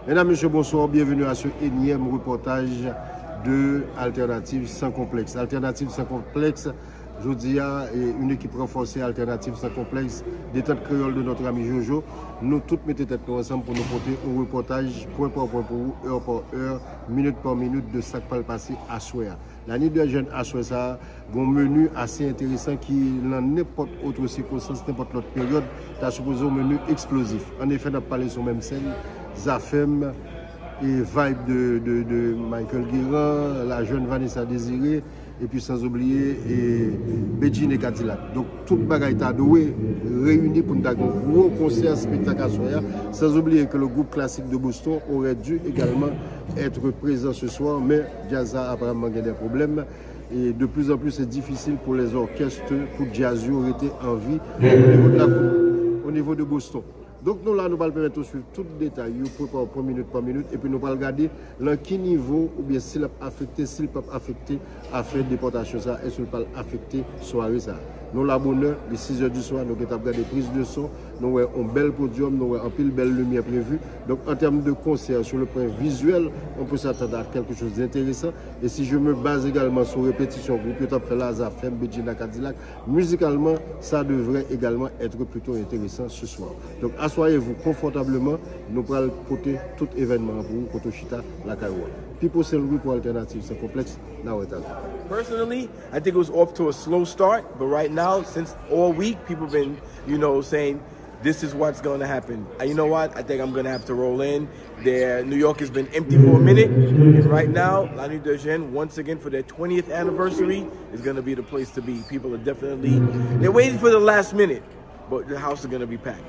Mesdames, Messieurs, bonsoir, bienvenue à ce énième reportage de Alternative sans complexe. Alternative sans complexe, je dis à une équipe renforcée, Alternative sans complexe, des têtes créoles de notre ami Jojo. Nous toutes mettons tête ensemble pour nous porter un reportage point par point pour vous, heure par heure, minute par minute de ce qui va passer à Soya. La nuit de jeunes à Soya, ça a un menu assez intéressant qui, dans n'importe autre circonstance, n'importe autre période, tu supposé un menu explosif. En effet, on a parlé sur la même scène. Zafem et vibe de Michael Guérin, la jeune Vanessa Désiré, et puis sans oublier Béjine et Cadillac. Donc tout le bagage est adoué, réuni pour nous avoir un gros concert spectacle à Soya, sans oublier que le groupe classique de Boston aurait dû également être présent ce soir, mais Jazza apparemment a des problèmes. Et de plus en plus, c'est difficile pour les orchestres, pour Jazzy aurait été en vie au niveau de Boston. Donc nous là, nous allons permettre de suivre tout le détail, point minute par minute, et puis nous allons regarder dans quel niveau, ou bien s'il a affecté, s'il peut affecter à faire déportation ça, et s'il peut affecter soirée ça. Nous l'abonnons, les 6 h du soir, nous avons regardé prise de son, nous avons un bel podium, nous avons un pile belle lumière prévue. Donc en termes de concert, sur le point visuel, on peut s'attendre à quelque chose d'intéressant. Et si je me base également sur répétition, vous pouvez faire la Zafem, Béjine, Cadillac, musicalement, ça devrait également être plutôt intéressant ce soir. Donc assoyez-vous confortablement, nous allons porter tout événement pour vous, Kotoshita, la Karoua. People say we for Alternative sans complexe. Now it's Personally, I think it was off to a slow start, but right now, since all week, people have been, saying this is what's going to happen. And you know what? I think I'm going to have to roll in. New York has been empty for a minute, and right now, La Nuit de Jeunes, once again for their 20th anniversary, is going to be the place to be. People are they're waiting for the last minute, but the house is going to be packed.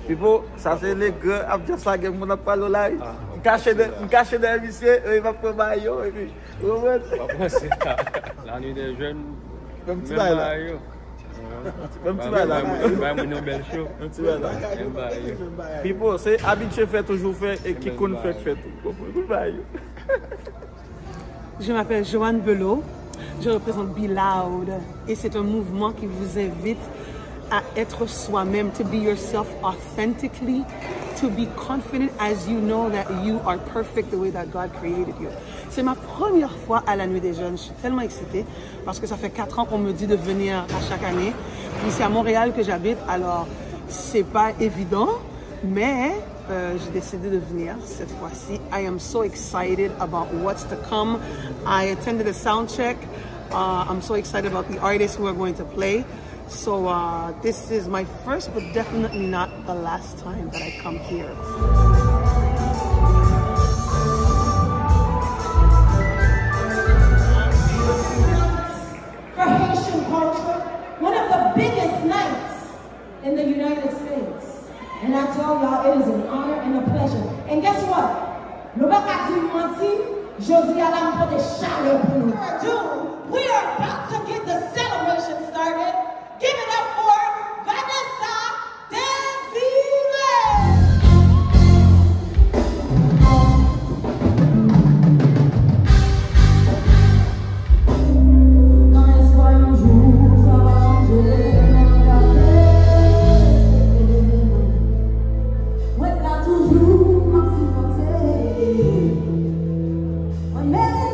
People, ça c'est les gars, I'm just like mon appel là. Caché de monsieur, il va prendre maillot et puis. La nuit des jeunes. Même petit bail là. Même petit bail là. Un petit bail là. People, c'est habitué fait toujours fait et qui connaît fait tout. Je m'appelle Joanne Belot. Je représente Be Loud et c'est un mouvement qui vous invite à être soi-même, to be yourself authentically, to be confident as you know that you are perfect the way that God created you. C'est ma première fois à la Nuit des Jeunes. Je suis tellement excitée parce que ça fait 4 ans qu'on me dit de venir à chaque année. Puis c'est à Montréal que j'habite, alors c'est pas évident, mais j'ai décidé de venir cette fois-ci. I am so excited about what's to come. I attended a sound check. I'm so excited about the artists who are going to play. So this is my first, but definitely not the last time that I come here. For Haitian culture, one of the biggest nights in the United States. And I tell y'all, it is an honor and a pleasure. And guess what? We are about to get the celebration started. Give it up for Vanessa Désiré.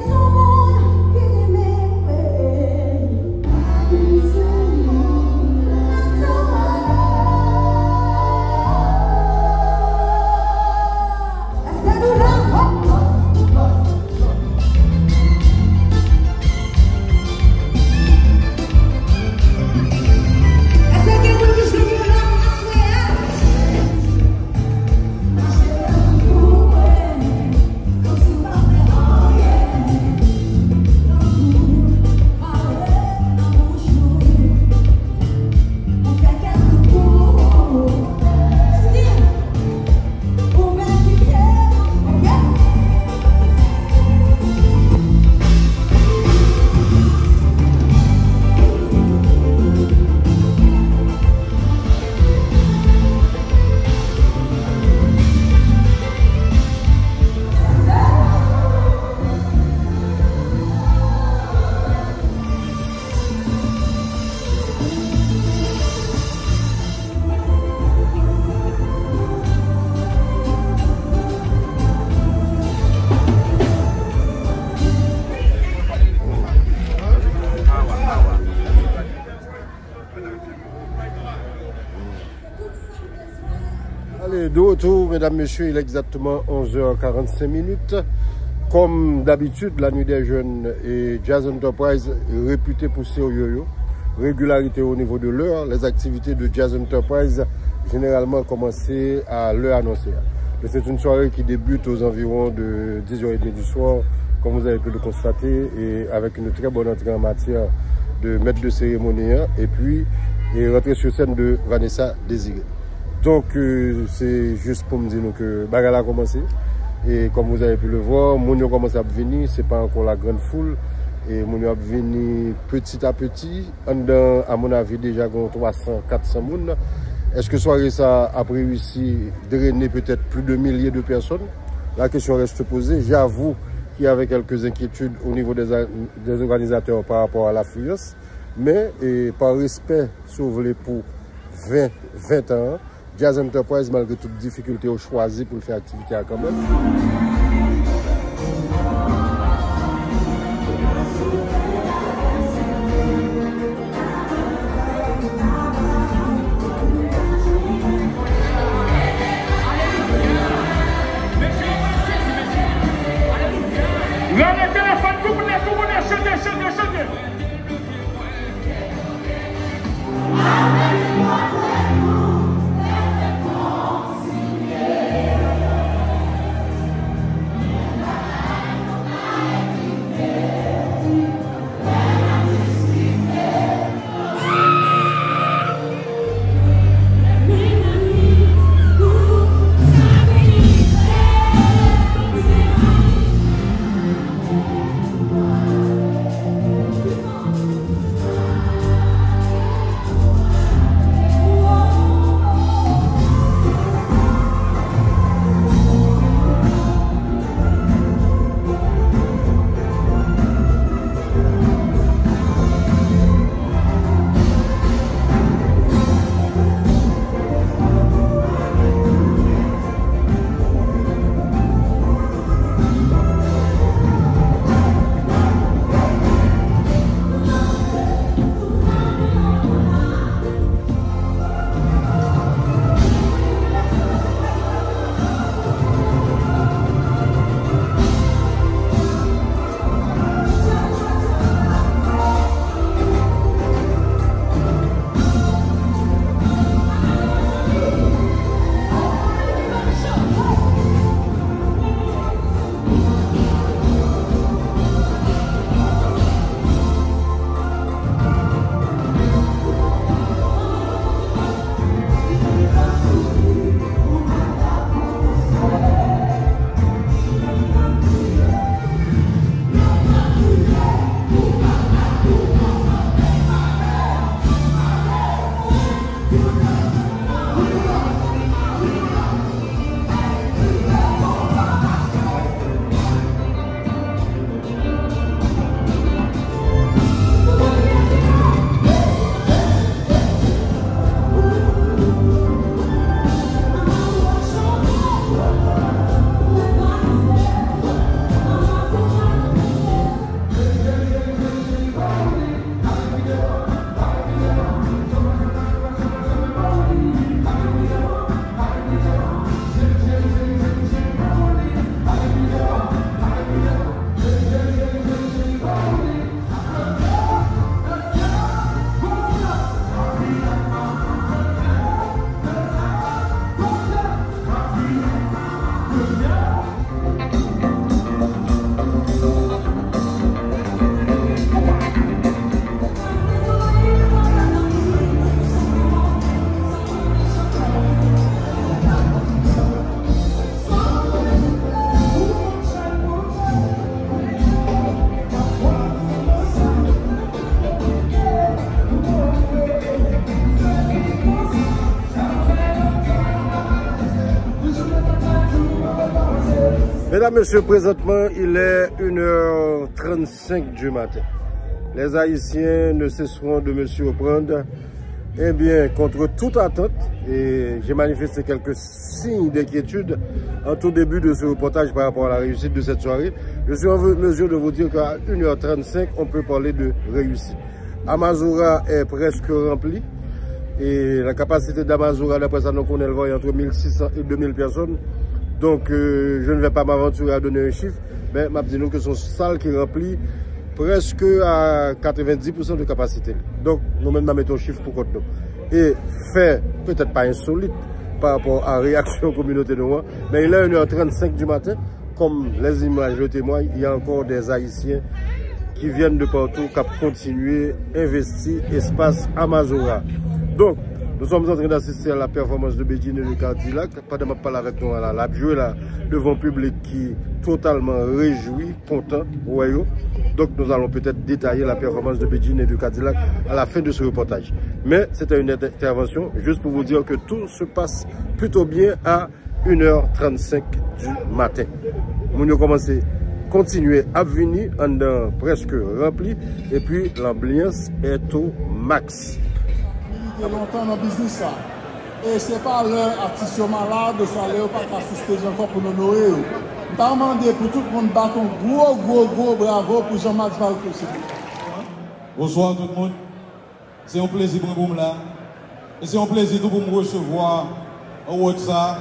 Son monde qui m'aimait, Allez, de retour, mesdames, messieurs, il est exactement 11h45. Comme d'habitude, la nuit des jeunes et Jazz Enterprise est réputé pour ses yo-yo. Régularité au niveau de l'heure. Les activités de Jazz Enterprise généralement commencent à l'heure annoncée. C'est une soirée qui débute aux environs de 10h30 du soir, comme vous avez pu le constater, et avec une très bonne entrée en matière de maître de cérémonie et puis rentrée sur scène de Vanessa Désiré. Donc c'est juste pour me dire que Bagala a commencé. Et comme vous avez pu le voir, Mounio commence à venir, c'est pas encore la grande foule. Et Mounio a venir petit à petit. Dans, à mon avis, déjà 300-400 moun. Est-ce que soirée ça a réussi de drainer peut-être plus de milliers de personnes? La question reste posée. J'avoue qu'il y avait quelques inquiétudes au niveau des organisateurs par rapport à l'affluence. Mais par respect sauvé pour 20 ans, Jazz Enterprise, malgré toute difficulté, a choisi pour faire activité quand même. Mesdames, Messieurs, présentement, il est 1h35 du matin. Les Haïtiens ne cesseront de me surprendre. Eh bien, contre toute attente, et j'ai manifesté quelques signes d'inquiétude en tout début de ce reportage par rapport à la réussite de cette soirée. Je suis en mesure de vous dire qu'à 1h35, on peut parler de réussite. Amazura est presque rempli. Et la capacité d'Amazura, d'après ça, nous connaissons entre 1600 et 2000 personnes. Donc, je ne vais pas m'aventurer à donner un chiffre, mais je dis nous que son salle qui remplit presque à 90% de capacité. Donc, nous-mêmes, nous mettons un chiffre pour compte nous. Et fait, peut-être pas insolite par rapport à la réaction communauté de moi, mais il est 1h35 du matin, comme les images le témoignent, il y a encore des Haïtiens qui viennent de partout, qui continuent à investir espace Amazura. Donc, nous sommes en train d'assister à la performance de Bedjine et de Cadillac. Pendant que je parle avec nous, la joué là devant un public qui est totalement réjoui, content. Donc, nous allons peut-être détailler la performance de Bedjine et de Cadillac à la fin de ce reportage. Mais c'était une intervention juste pour vous dire que tout se passe plutôt bien à 1h35 du matin. Nous avons commencé à continuer à venir en presque rempli et puis l'ambiance est au max. Longtemps dans le business. Et ce n'est pas l'heure artiste malade de soirée ou pas assister encore pour nous nourrir. Je demande pour tout le monde battre un gros bravo pour Jean-Max Valcourt. Bonsoir tout le monde. C'est un plaisir pour vous là. Et c'est un plaisir pour me recevoir au WhatsApp.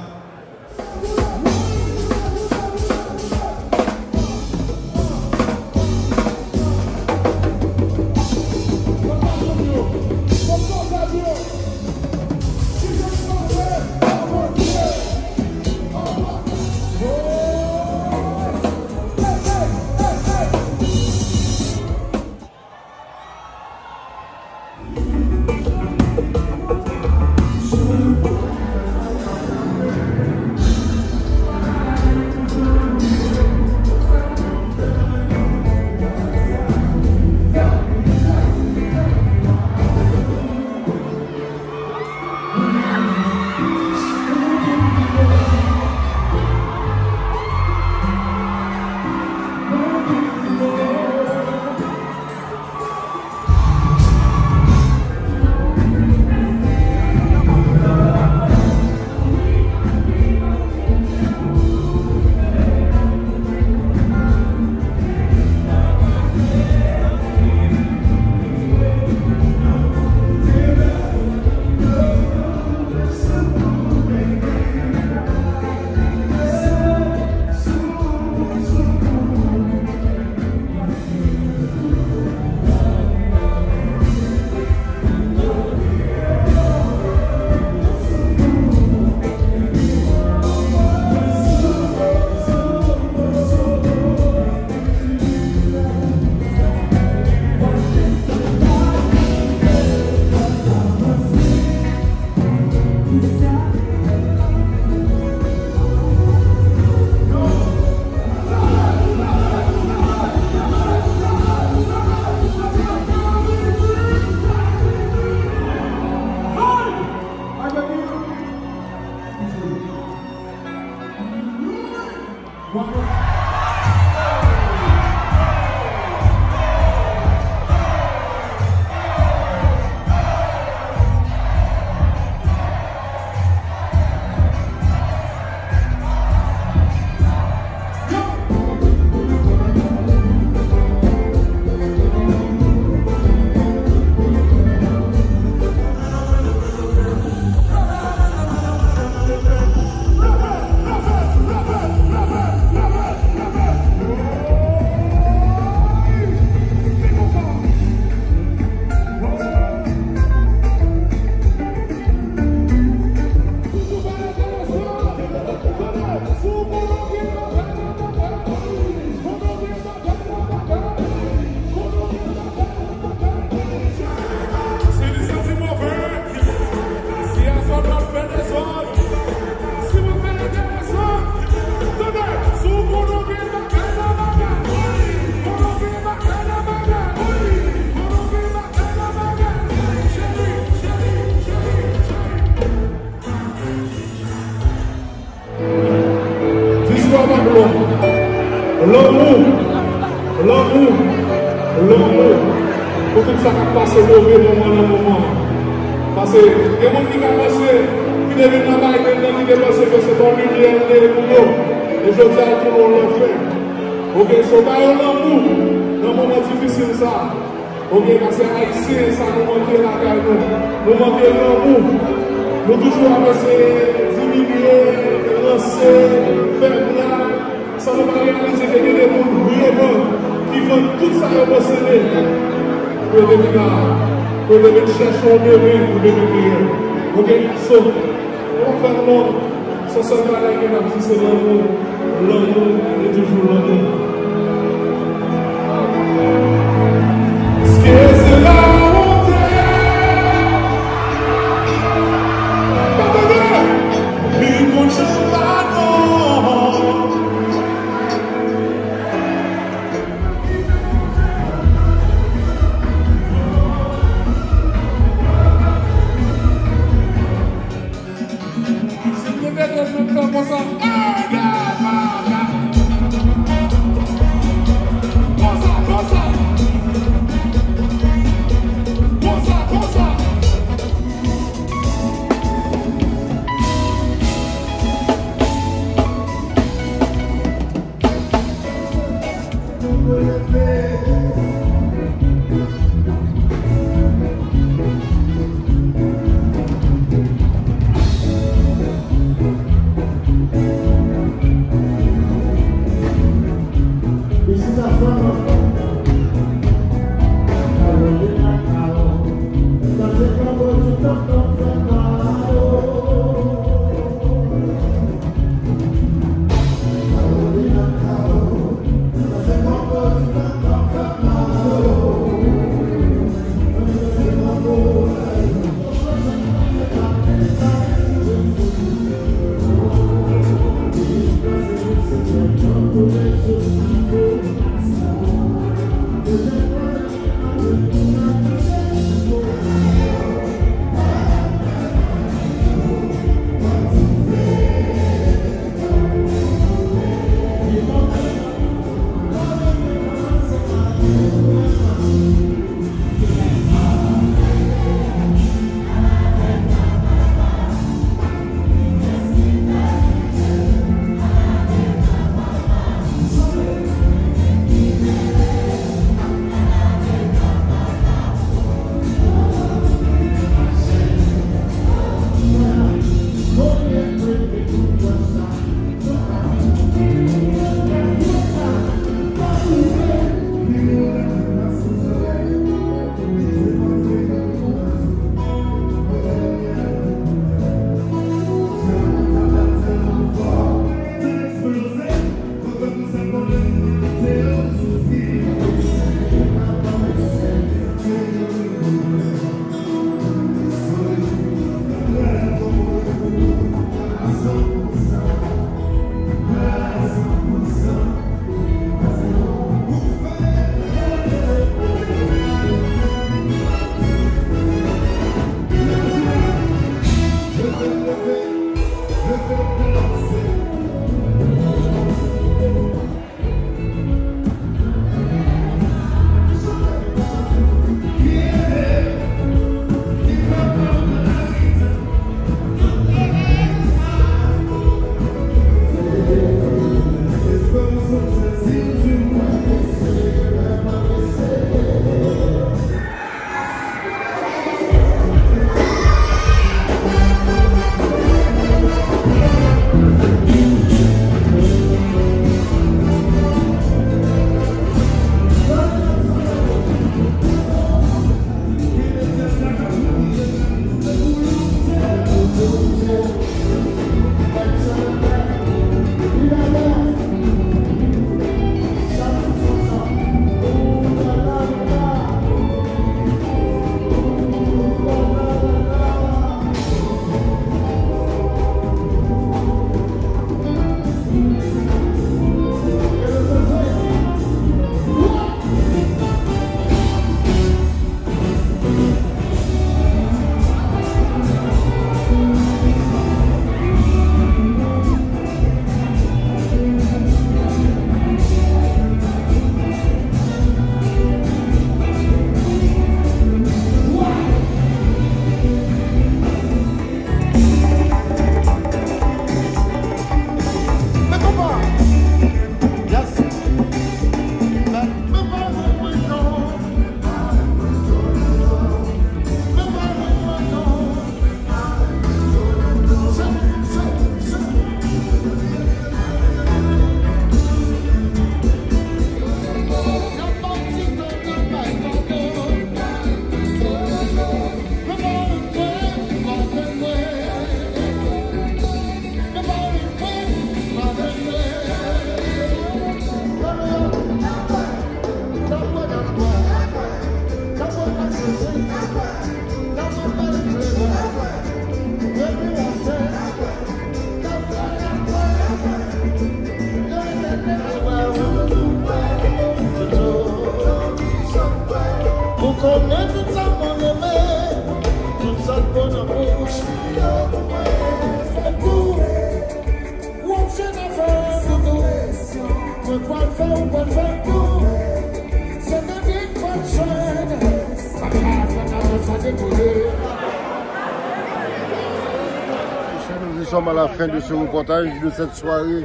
L'amour, pour tout ça qui passe au mauvais moment. Parce que les gens qui ont passé, qui deviennent dans la vie, qui dépassent que c'est ton lumière pour nous. Et je dis à tout le monde le fait. Ok, so pas l'amour, dans le moment difficile ça. Ok, parce que Haïtien, ça nous manque la caille, nous manque l'amour. Nous toujours avec ces diminuer, lancer, faire blague. Ça nous va réaliser que des gens vraiment qui vendent tout ça au posséder. Pour devenir chercher un bébé, pour devenir. Ok, so, on va faire le monde. Ça se passe avec un petit, c'est l'amour. L'amour est toujours l'amour. C'est la honte. Il compte pas non. C'est peut-être un peu comme ça. connais tout ça, mon aimé. Tout ça, bon amour, je suis tout. Où on s'est fait tout. On peut faire tout. C'est des big bonnes chaînes. Nous sommes à la fin de ce reportage, de cette soirée.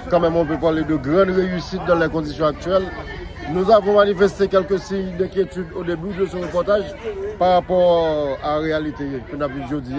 Quand même, on peut parler de grandes réussites dans les conditions actuelles. Nous avons manifesté quelques signes d'inquiétude au début de ce reportage par rapport à la réalité que nous avons vue aujourd'hui,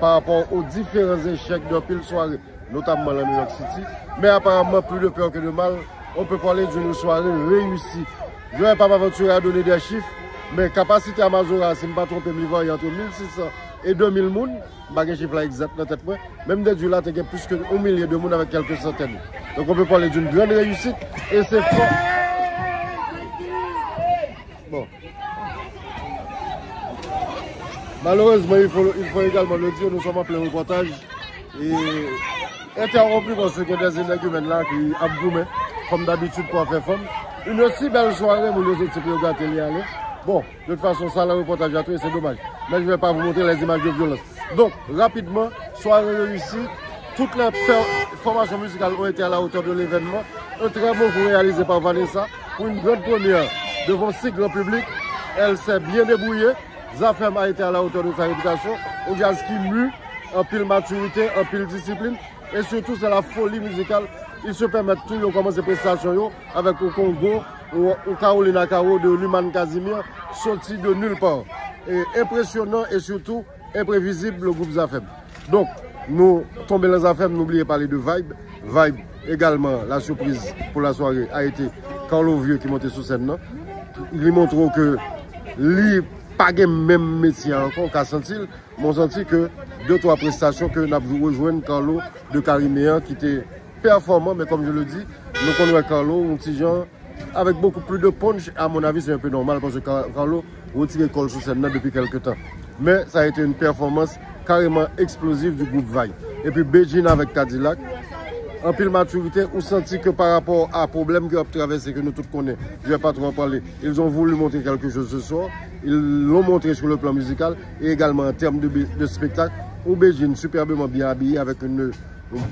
par rapport aux différents échecs de pile soirée, notamment la New York City. Mais apparemment, plus de peur que de mal, on peut parler d'une soirée réussie. Je ne vais pas m'aventurer à donner des chiffres, mais capacité à Mazora, si je ne me pas tromper, il y a entre 1600 et 2000 personnes. Je n'ai pas de chiffre exact dans la tête. Même des jours là, il y a plus que 1 million de personnes avec quelques centaines. Donc on peut parler d'une grande réussite et c'est fort. Bon. Malheureusement, il faut également le dire, nous sommes en plein reportage et interrompu parce que des énergumènes là qui abdoument, comme d'habitude pour faire femme. Une aussi belle soirée pour les autres qui regardent télé. Bon, de toute façon, ça, le reportage à tout, c'est dommage. Mais je ne vais pas vous montrer les images de violence. Donc, rapidement, soirée réussie. Toutes les formations musicales ont été à la hauteur de l'événement. Un très beau coup réalisé par Vanessa pour une grande première devant si grand public. Elle s'est bien débrouillée. Zafem a été à la hauteur de sa réputation. On dit à ce qui mue, en pile maturité, en pile discipline. Et surtout, c'est la folie musicale. Ils se permettent tout, ils ont commencé prestations avec au Congo, au Carolina Caro de Luman Casimir, sorti de nulle part. Et impressionnant et surtout imprévisible le groupe Zafem. Donc, nous tombons dans Zafem, n'oubliez pas les deux Vibe. Vibe également, la surprise pour la soirée a été Carlo Vieux qui montait sur scène. Il montre que lui, pas le même métier encore qu'à sentir, mais on senti que 2-3 prestations que nous avons rejoint Carlo de Cariméen qui était performant, mais comme je le dis, nous connaissons Carlo, un petit genre avec beaucoup plus de punch. À mon avis, c'est un peu normal parce que Carlo retire l'école sur scène depuis quelques temps. Mais ça a été une performance carrément explosive du groupe Vibe. Et puis Beijing avec Cadillac, en pile maturité, on sentit que par rapport à problème qu'ils ont traversé, que nous tous connaissons, je ne vais pas trop en parler, ils ont voulu montrer quelque chose ce soir. Ils l'ont montré sur le plan musical et également en termes de spectacle. Au Beijing, superbement bien habillé avec une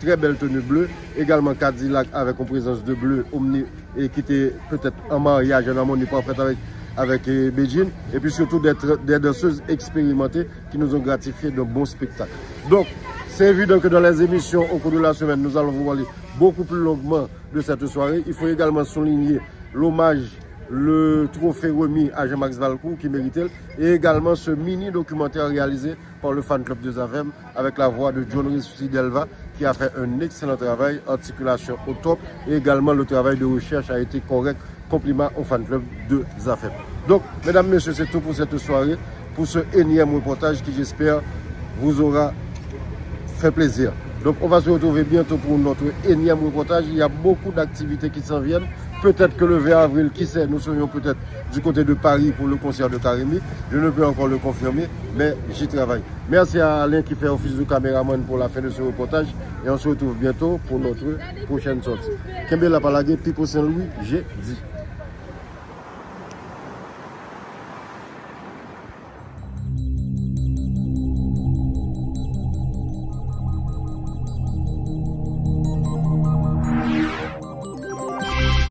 très belle tenue bleue. Également Cadillac avec une présence de bleu omni et qui était peut-être en mariage, en harmonie parfaite avec Beijing. Et puis surtout des danseuses expérimentées qui nous ont gratifié d'un bon spectacle. Donc, c'est évident que dans les émissions au cours de la semaine, nous allons vous parler beaucoup plus longuement de cette soirée. Il faut également souligner l'hommage, le trophée remis à Jean-Max Valcourt qui méritait, et également ce mini documentaire réalisé par le fan club de Zafem avec la voix de John Rissi Delva qui a fait un excellent travail, articulation au top, et également le travail de recherche a été correct. Compliment au fan club de Zafem. Donc, mesdames, messieurs, c'est tout pour cette soirée, pour ce énième reportage qui, j'espère, vous aura fait plaisir. Donc, on va se retrouver bientôt pour notre énième reportage. Il y a beaucoup d'activités qui s'en viennent. Peut-être que le 20 avril, qui sait, nous serions peut-être du côté de Paris pour le concert de Karimi. Je ne peux encore le confirmer, mais j'y travaille. Merci à Alain qui fait office de caméraman pour la fin de ce reportage. Et on se retrouve bientôt pour notre prochaine sortie. Kembe la Palagé, Pipo Saint-Louis, j'ai dit.